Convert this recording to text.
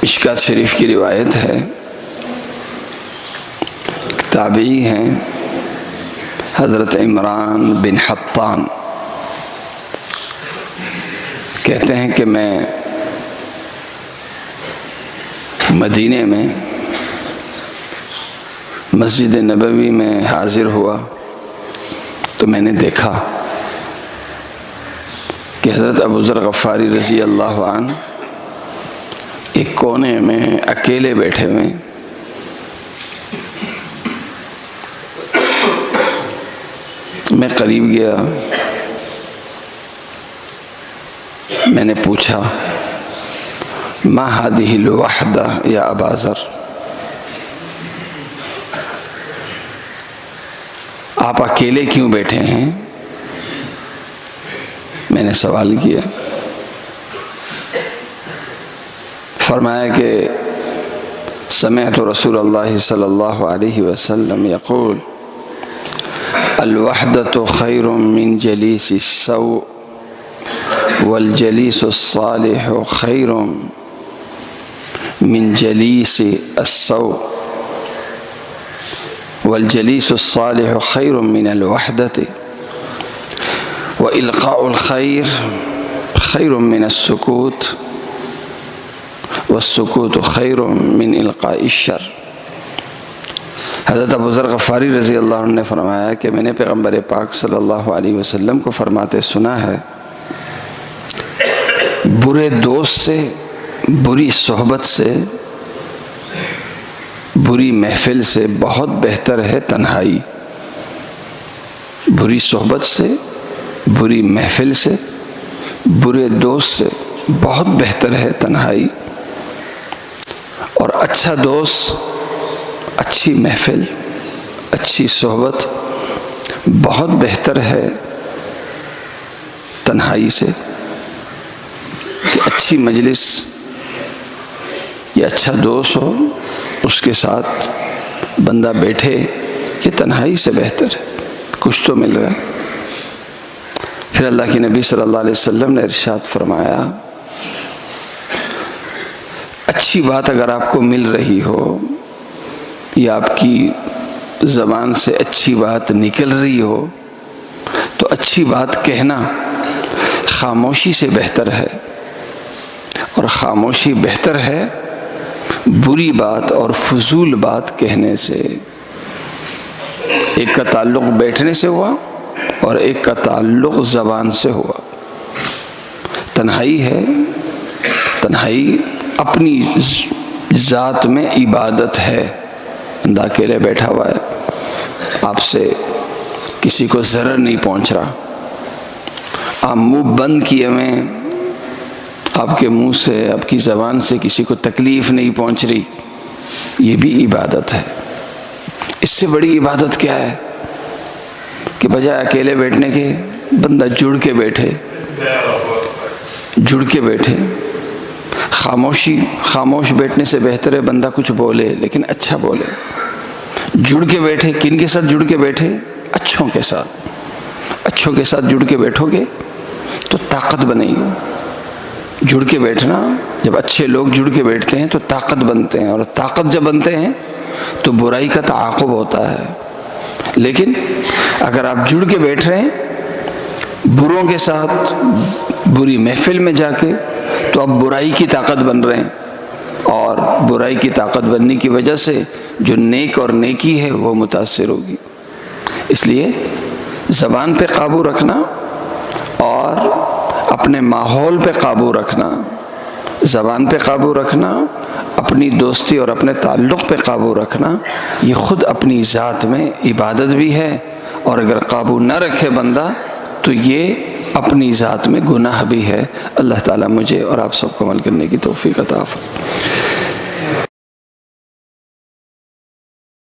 مشکات شریف کی روایت ہے، تابعی ہیں حضرت عمران بن حطان، کہتے ہیں کہ میں مدینے میں مسجد نبوی میں حاضر ہوا تو میں نے دیکھا کہ حضرت ابو ذر غفاری رضی اللہ عنہ ایک کونے میں اکیلے بیٹھے ہوئے، میں قریب گیا، میں نے پوچھا ما هذه الوحدہ یا ابا ذر، آپ اکیلے کیوں بیٹھے ہیں؟ میں نے سوال کیا، فرمایا کہ سمعت رسول اللہ صلی اللہ علیہ وسلم یقول الوحدۃ خیر من جلیس السوء والجلیس الصالح خیر من جلیس السوء والجلیس الصالح خیر من الوحدۃ وإلقاء الخیر خیر من السکوت والسکوت خیر من القاء الشر۔ حضرت ابو ذر غفاری رضی اللہ عنہ نے فرمایا کہ میں نے پیغمبر پاک صلی اللہ علیہ وسلم کو فرماتے سنا ہے، برے دوست سے، بری صحبت سے، بری محفل سے بہت بہتر ہے تنہائی۔ بری صحبت سے، بری محفل سے، برے دوست سے بہت بہتر ہے تنہائی، اور اچھا دوست، اچھی محفل، اچھی صحبت بہت بہتر ہے تنہائی سے۔ کہ اچھی مجلس یا اچھا دوست ہو، اس کے ساتھ بندہ بیٹھے، یہ تنہائی سے بہتر ہے، کچھ تو مل رہا ہے۔ پھر اللہ کے نبی صلی اللہ علیہ وسلم نے ارشاد فرمایا، اچھی بات اگر آپ کو مل رہی ہو یا آپ کی زبان سے اچھی بات نکل رہی ہو تو اچھی بات کہنا خاموشی سے بہتر ہے، اور خاموشی بہتر ہے بری بات اور فضول بات کہنے سے۔ ایک کا تعلق بیٹھنے سے ہوا اور ایک کا تعلق زبان سے ہوا۔ تنہائی ہے، تنہائی اپنی ذات میں عبادت ہے۔ بندہ اکیلے بیٹھا ہوا ہے، آپ سے کسی کو ضرر نہیں پہنچ رہا، آپ منہ بند کیے ہوئے، آپ کے منہ سے، آپ کی زبان سے کسی کو تکلیف نہیں پہنچ رہی، یہ بھی عبادت ہے۔ اس سے بڑی عبادت کیا ہے کہ بجائے اکیلے بیٹھنے کے بندہ جڑ کے بیٹھے، جڑ کے بیٹھے۔ خاموش بیٹھنے سے بہتر ہے بندہ کچھ بولے لیکن اچھا بولے۔ جڑ کے بیٹھے، کن کے ساتھ جڑ کے بیٹھے؟ اچھوں کے ساتھ۔ اچھوں کے ساتھ جڑ کے بیٹھو گے تو طاقت بنے گی۔ جڑ کے بیٹھنا، جب اچھے لوگ جڑ کے بیٹھتے ہیں تو طاقت بنتے ہیں، اور طاقت جب بنتے ہیں تو برائی کا تعاقب ہوتا ہے۔ لیکن اگر آپ جڑ کے بیٹھ رہے ہیں بروں کے ساتھ، بری محفل میں جا کے، تو آپ برائی کی طاقت بن رہے ہیں، اور برائی کی طاقت بننے کی وجہ سے جو نیک اور نیکی ہے وہ متاثر ہوگی۔ اس لیے زبان پہ قابو رکھنا اور اپنے ماحول پہ قابو رکھنا، زبان پہ قابو رکھنا، اپنی دوستی اور اپنے تعلق پہ قابو رکھنا، یہ خود اپنی ذات میں عبادت بھی ہے، اور اگر قابو نہ رکھے بندہ تو یہ اپنی ذات میں گناہ بھی ہے۔ اللہ تعالیٰ مجھے اور آپ سب کو عمل کرنے کی توفیق عطا فرمائے۔